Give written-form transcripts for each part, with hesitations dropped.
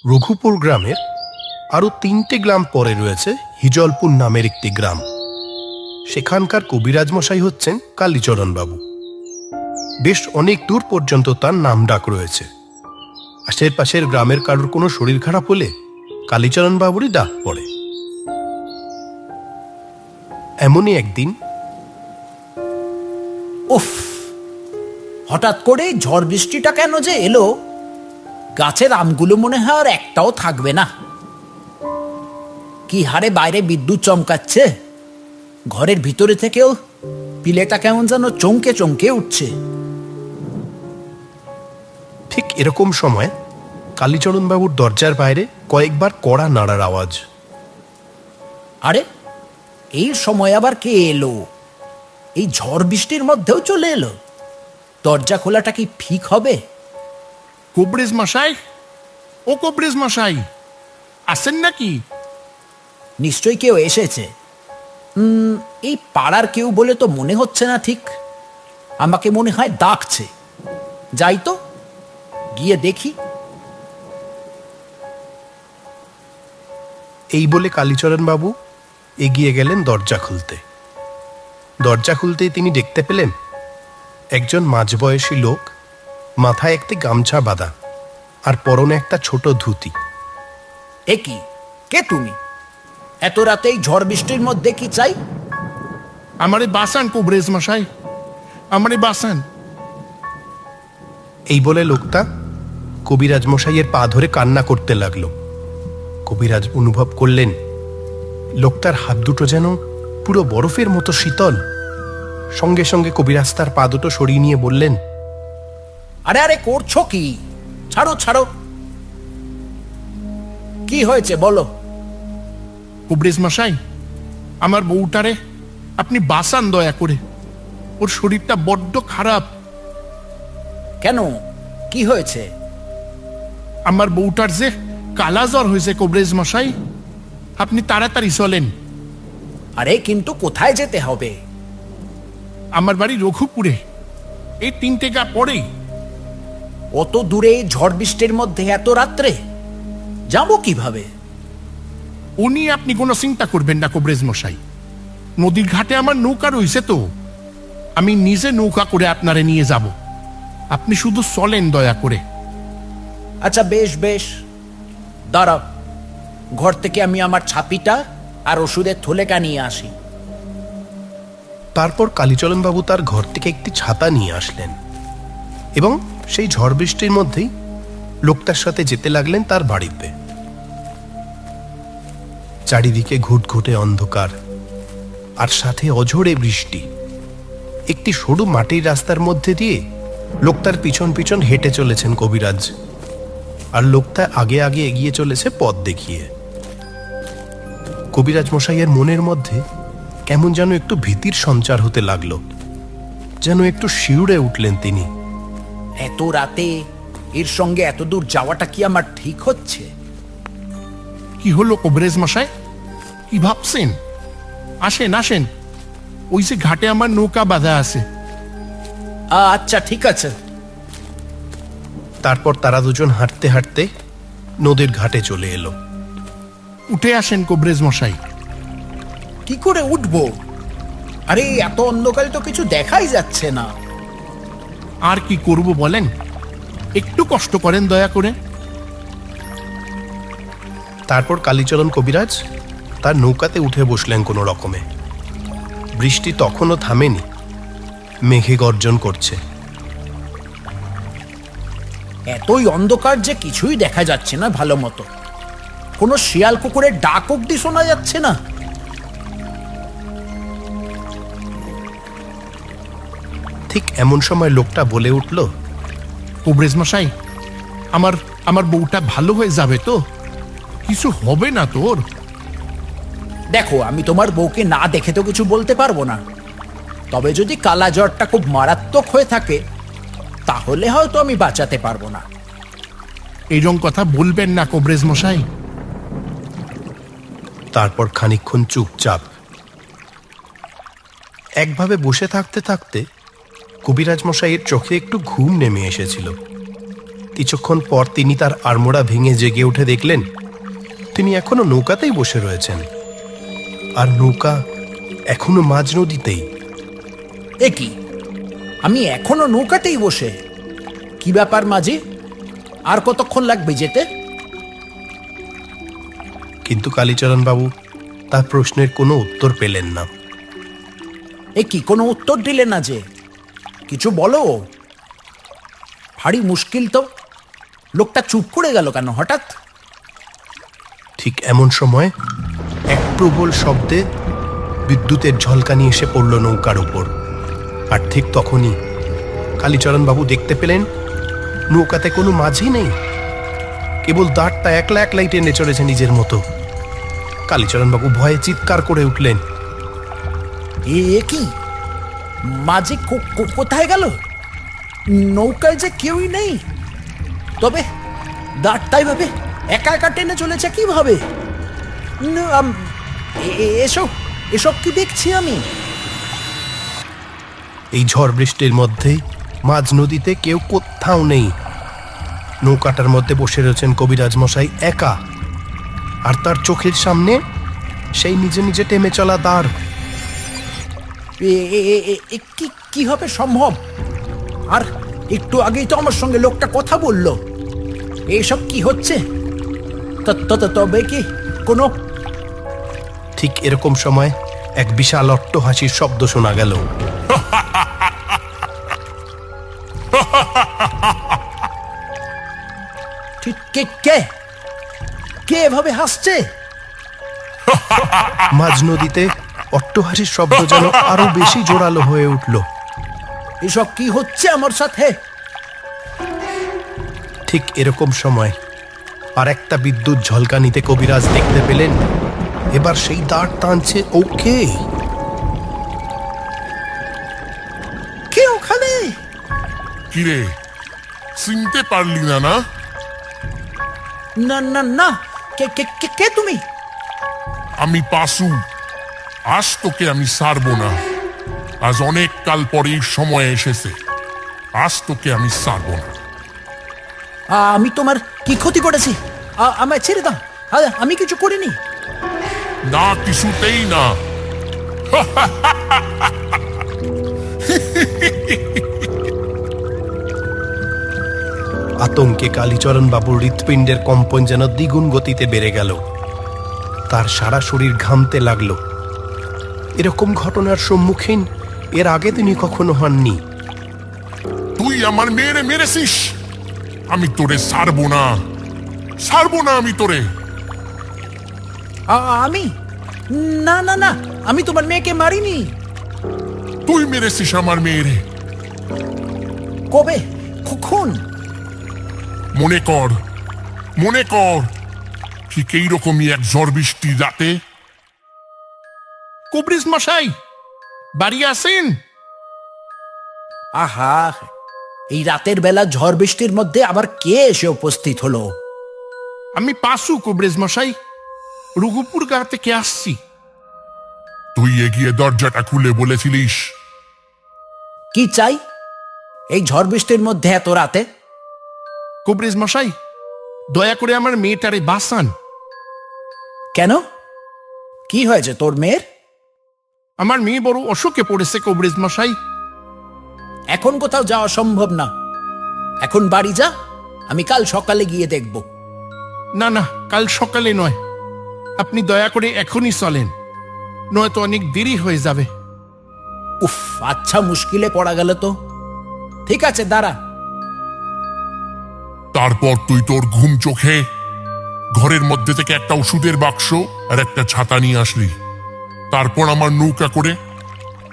রঘুপুর গ্রামের আরও ৩টে গ্রাম পরে রয়েছে হিজলপুর নামের একটি গ্রাম। সেখানকার কবিরাজ মশাই হচ্ছেন কালীচরণ বাবু। বেশ অনেক দূর পর্যন্ত তার নাম ডাক রয়েছে। আশেপাশের গ্রামের কারোর কোনো শরীর খারাপ হলে কালীচরণ বাবুরই ডাক পড়ে। এমনই একদিন উফ, হঠাৎ করে ঝড় বৃষ্টিটা কেন যে এলো! গাছের আমগুলো মনে হয় আর একটাও থাকবে না। কি হারে বাইরে বিদ্যুৎ চমকাচ্ছে, ঘরের ভিতরে থেকেও পিলেটা কেমন যেন চমকে চমকে উঠছে। ঠিক এরকম সময় কালীচরণ বাবুর দরজার বাইরে কয়েকবার কড়া নাড়ার আওয়াজ। আরে, এই সময় আবার কে এলো? এই ঝড় বৃষ্টির মধ্যেও চলে এলো। দরজা খোলাটা কি ঠিক হবে? কবরেজ মশাই, ও কবরেজ মশাই, আসেন নাকি? নিশ্চয়ই কেউ এসেছে। এই পাড়ার কেউ বলে তো মনে হচ্ছে না ঠিক। আমাকে মনে হয় ডাকছে। যাই তো, গিয়ে দেখি। এই বলে কালীচরণ বাবু এগিয়ে গেলেন দরজা খুলতে। দরজা খুলতেই তিনি দেখতে পেলেন একজন মাঝবয়সী লোক, মাথায় একটি গামছা বাঁধা আর পরনে একটা ছোট ধুতি। এ কি, কে তুমি? এত রাতে এই ঝড় বৃষ্টির মধ্যে কি চাই? আমারে বাসান কবরেজ মশাই, আমারে বাসান। এই বলে লোকটা কবিরাজ মশাইয়ের পা ধরে কান্না করতে লাগলো। কবিরাজ অনুভব করলেন লোকটার হাত দুটো যেন পুরো বরফের মতো শীতল। সঙ্গে সঙ্গে কবিরাজ তার পা দুটো সরিয়ে নিয়ে বললেন, আরে আরে, করছো কি? ছাড়ো ছাড়ো। কি হয়েছে বলো? কবরেজ মশাই, আমার বউটারে আপনি বাসান দয়া করে। ওর শরীরটা বড্ড খারাপ। কেন, কি হয়েছে? আমার বউটার যে কালা জ্বর হয়েছে কবরেজ মশাই, আপনি তাড়াতাড়ি চলেন। আরে কিন্তু কোথায় যেতে হবে? আমার বাড়ি রঘুপুরে, এই 3টে গা পরেই। অত দূরে ঝড় বৃষ্টির মধ্যে এত রাত্রে যাবো কিভাবে? উনি আপনি কোনো চিন্তা করবেন না কবরেজ মশাই। নদীর ঘাটে আমার নৌকা রয়েছে তো, আমি নিজে নৌকা করে আপনারে নিয়ে যাব। আপনি শুধু চলেন দয়া করে। আচ্ছা বেশ বেশ, দাঁড়াও, ঘর থেকে আমি আমার ছাপিটা আর ওষুধের থলেটা নিয়ে আসি। তারপর কালীচরণ বাবু তার ঘর থেকে একটি ছাতা নিয়ে আসলেন এবং সেই ঝড় বৃষ্টির মধ্যেই লোকটার সাথে যেতে লাগলেন তার বাড়িতে। চারিদিকে ঘুটঘুটে অন্ধকার আর সাথে অঝোরে বৃষ্টি। একটি সরু মাটির রাস্তার মধ্যে দিয়ে লোকটার পিছন পিছন হেঁটে চলেছেন কবিরাজ, আর লোকটা আগে আগে এগিয়ে চলেছে পথ দেখিয়ে। কবিরাজ মশাইয়ের মনের মধ্যে কেমন যেন একটু ভীতির সঞ্চার হতে লাগলো, যেন একটু শিউরে উঠলেন তিনি। এত রাতে এর সঙ্গে এত দূর যাওয়াটা কি আমার ঠিক হচ্ছে? কি হলো কবরেজ মশাই, কি ভাবছেন? আসেন আসেন, ওই যে ঘাটে আমার নৌকা বাঁধা আছে। আচ্ছা ঠিক আছে। তারপর তারা দুজন হাঁটতে হাঁটতে নদীর ঘাটে চলে এলো। উঠে আসেন কবরেজ মশাই। কি করে উঠবো? আরে এত অন্ধকারে তো কিছু দেখাই যাচ্ছে না। আর কি করব বলেন, একটু কষ্ট করেন দয়া করে। তারপর কালীচরণ কবিরাজ তার নৌকাতে উঠে বসলেন কোনো রকমে। বৃষ্টি তখনও থামেনি, মেঘে গর্জন করছে। এতই অন্ধকার যে কিছুই দেখা যাচ্ছে না ভালো মতো। কোনো শিয়াল কুকুরের ডাক অব্দি শোনা যাচ্ছে না। ঠিক এমন সময় লোকটা বলে উঠল, কবরেজ মশাই, আমার আমার বউটা ভালো হয়ে যাবে তো? কিছু হবে না তোর? দেখো, আমি তোমার বউকে না দেখে তো কিছু বলতে পারবো না। তবে যদি কালা জ্বরটা খুব মারাত্মক হয়ে থাকে তাহলে হয়তো আমি বাঁচাতে পারবো না। এইরকম কথা বলবেন না কবরেজ মশাই। তারপর খানিকক্ষণ চুপচাপ একভাবে বসে থাকতে থাকতে কবিরাজ মশাইয়ের চোখে একটু ঘুম নেমে এসেছিল। কিছুক্ষণ পর তিনি তার আড়মোড়া ভেঙে জেগে উঠে দেখলেন তিনি এখনো নৌকাতেই বসে রয়েছেন, আর নৌকা এখনো মাঝ নদীতেই। এ কি, আমি এখনো নৌকাতেই বসে? কি ব্যাপার মাঝি? আর কতক্ষণ লাগবে যেতে? কিন্তু কালীচরণ বাবু তার প্রশ্নের কোনো উত্তর পেলেন না। এ কি, কোনো উত্তর দিলে না যে? কিছু বলো। ভারী মুশকিল তো। লোকটা চুপ করে গেল কেন হঠাৎ? ঠিক এমন সময় এক প্রবল শব্দে বিদ্যুতের ঝলকানি এসে পড়ল নৌকার উপর। আর ঠিক তখনই কালীচরণ বাবু দেখতে পেলেন নৌকাতে কোনো মাঝি নেই, কেবল দাঁড়টা একলা একলাই টেনে চলেছে নিজের মতো। কালীচরণ বাবু ভয়ে চিৎকার করে উঠলেন, এ কি, মাঝি কোথায় গেল? নৌকায় যে কেউই নেই, তবে দাঁড়টাই ভাবে একা একা টেনে চলেছে কিভাবে? এসব এসব কি দেখছি আমি? এই ঝড় বৃষ্টির মধ্যেই মাঝ নদীতে কেউ কোথাও নেই। নৌকাটার মধ্যে বসে রয়েছেন কবিরাজ মশাই একা, আর তার চোখের সামনে সেই নিজে নিজে টেমে চলা দাঁড়। কিভাবে সম্ভব? আর একটু আগেই তো আমার সঙ্গে লোকটা কথা বলল। এইসব কি হচ্ছে? তবে কি কোনো? ঠিক এরকম সময় এক বিশাল অট্টহাসির শব্দ শোনা গেল। ঠিক কে কে এভাবে হাসছে? মাঝ নদীতে অট্টহাসির শব্দ যেন আরো বেশি জোরালো হয়ে উঠল। এসব কি হচ্ছে আমার সাথে? ঠিক এরকম সময় আর একটা বিদ্যুৎ ঝলকানিতে কবিরাজ দেখতে পেলেন এবার সেই দাঁড় টানছে ওকে। কে ওখানে? কিরে, চিনতে পারলি না? না না না না, কে কে কে কে তুমি? আমি পাশু। আজ তোকে আমি ছাড়বো না। আজ অনেক কাল পরে সময় এসেছে। আজ তোকে আমি ছাড়বো না। আমি তোমার কি ক্ষতি করেছি? আমায় ছেড়ে দাও। আমি কিছু করিনি। না, কিছুতেই না। আতঙ্কে কালীচরণ বাবুর হৃৎপিণ্ডের কম্পন যেন দ্বিগুণ গতিতে বেড়ে গেল। তার সারা শরীর ঘামতে লাগলো। এরকম ঘটনার সম্মুখীন এর আগে তিনি কখনো হননি। তুই আমার মেয়েরে মেরেছিস। আমি তোরে ছাড়বো না, ছাড়বো না আমি তোরে। আমি? না না না, আমি তোমার মেয়েকে মারিনি। তুই মেরেছিস আমার মেয়েরে। কবে? কখন? মনে কর, মনে কর, ঠিক এইরকমই এক ঝড় বৃষ্টি রাতে। কবরিজ মশাই বাড়ি আসেন? আহা, এই রাতের বেলা ঝড় বৃষ্টির মধ্যে আবার কে এসে উপস্থিত হলো? আমি পাশু কবরেজ মশাই, রঘুপুর গা থেকে আসছি। তুই এগিয়ে দরজাটা খুলে বলেছিলিস। কি চাই এই ঝড় বৃষ্টির মধ্যে এত রাতে? কবরেজ মশাই, দয়া করে আমার মেয়েটারে বাঁচান। কেন? কি হয়েছে তোর মেয়ের? আমার মেয়ে বড় অসুখে পড়েছে কবরেজ মশাই। এখন কোথাও যাওয়া সম্ভব না। এখন বাড়ি যা, আমি কাল সকালে গিয়ে দেখব। না না, কাল সকালে নয়, আপনি দয়া করে এখনই চলেন, নয়তো অনেক দেরি হয়ে যাবে। উফ, আচ্ছা, মুশকিলে পড়া গেল তো। ঠিক আছে, দাঁড়া। তারপর তুই তোর ঘুম চোখে ঘরের মধ্যে থেকে একটা ওষুধের বাক্স আর একটা ছাতা নিয়ে আসলি। তারপর আমার নৌকা করে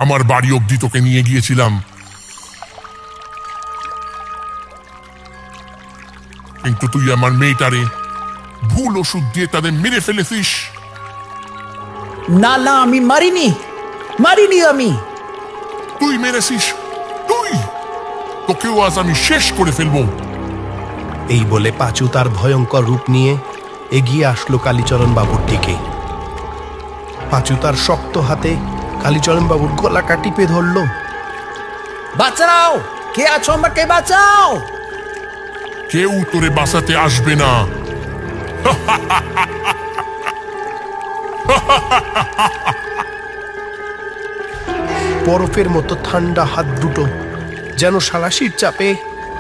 আমার বাড়ি অবধি তোকে নিয়ে গিয়েছিলাম। কিন্তু তুই আমার মেয়েটারে ভুল ওষুধ দিয়ে তাদের মেরে ফেলেছিস। না না, আমি মারিনি, মারিনি আমি। তুই মেরেছিস, তুই। তোকেও আজ আমি শেষ করে ফেলবো। এই বলে পাঁচু তার ভয়ঙ্কর রূপ নিয়ে এগিয়ে আসলো কালীচরণ বাবুর দিকে। পাঁচু তার শক্ত হাতে কালীচরণ বাবুর গলাটা টিপে ধরল। বাঁচাও! কে আছো? আমাকে বাঁচাও! কেউ তোরে বাঁচাতে আসবে না। বরফের মতো ঠান্ডা হাত দুটো যেন সারাশির চাপে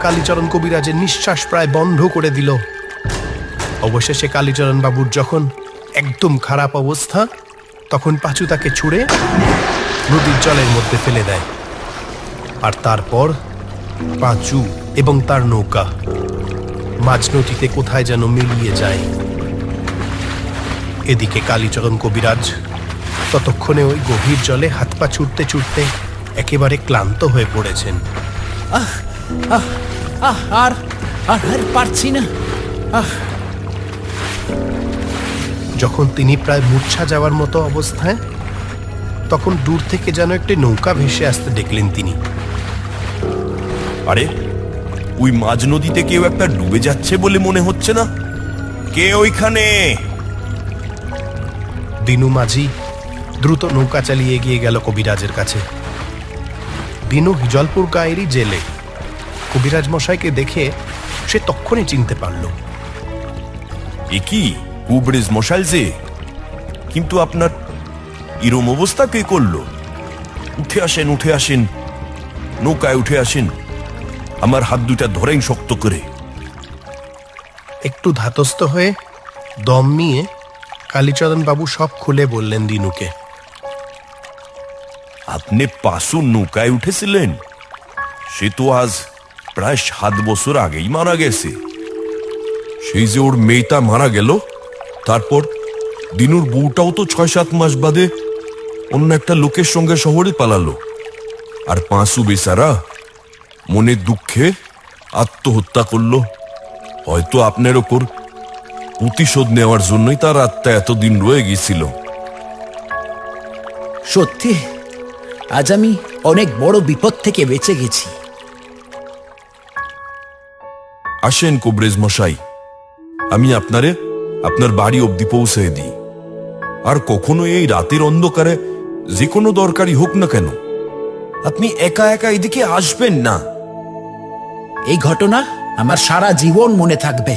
কালীচরণ কবিরাজের নিঃশ্বাস প্রায় বন্ধ করে দিল। অবশেষে কালীচরণ বাবুর যখন একদম খারাপ অবস্থা, তখন পাঁচু তাকে ছুঁড়ে নদীর জলের মধ্যে ফেলে দেয়। আর তারপর পাঁচু এবং তার নৌকা মাঝ নদীতে কোথায় যেন মিলিয়ে যায়। এদিকে কালীচরণ কবিরাজ ততক্ষণে ওই গভীর জলে হাত পা ছুটতে ছুটতে একেবারে ক্লান্ত হয়ে পড়েছেন। আহ আহ আহ আর আর আর পারছি না। আহ যখন তিনি প্রায় মূর্ছা যাওয়ার মতো অবস্থায়, তখন দূর থেকে যেন একটি নৌকা ভেসে আসতে দেখলেন তিনি। আরে ওই মাঝ নদীতে কেউ একটা ডুবে যাচ্ছে বলে মনে হচ্ছে না? কে ওইখানে? দিনু মাঝি দ্রুত নৌকা চালিয়ে এগিয়ে গেল কবিরাজের কাছে। দিনু হিজলপুর গায়েরই জেলে। কবিরাজ মশাইকে দেখে সে তক্ষণই চিনতে পারল। এ কি কুবরেজ মশাই যে? কিন্তু আপনার এরম অবস্থা কে করলো? উঠে আসেন, উঠে আসেন, নৌকায় উঠে আসেন, আমার হাত দুটা ধরেন শক্ত করে। একটু ধাতস্থ হয়ে দম নিয়ে কালীচরণ বাবু সব খুলে বললেন দিনুকে। আপনি পাশু নৌকায় উঠেছিলেন? সে তো আজ প্রায় 7 বছর আগেই মারা গেছে। সেই যে ওর মেয়েটা মারা গেল, তারপর দিনুর বউটাও তো 6-7 মাস বাদে অন্য একটা লোকের সঙ্গে শহরে পালালো। আর পাঁচু বেচারা মনের দুঃখে আত্মহত্যা করলো। হয়তো আপনার ওপর প্রতিশোধ নেওয়ার জন্যই তার আত্মা এতদিন রয়ে গিয়েছিল। সত্যি আজ আমি অনেক বড় বিপদ থেকে বেঁচে গেছি। আসেন কবরেজ মশাই, আমি আপনারে আপনার বাড়ি অবধি পৌঁছে দিই। আর কখনো এই রাতের অন্ধকারে যে কোনো দরকারি হোক না কেন, আপনি একা একা এদিকে আসবেন না। এই ঘটনা আমার সারা জীবন মনে থাকবে।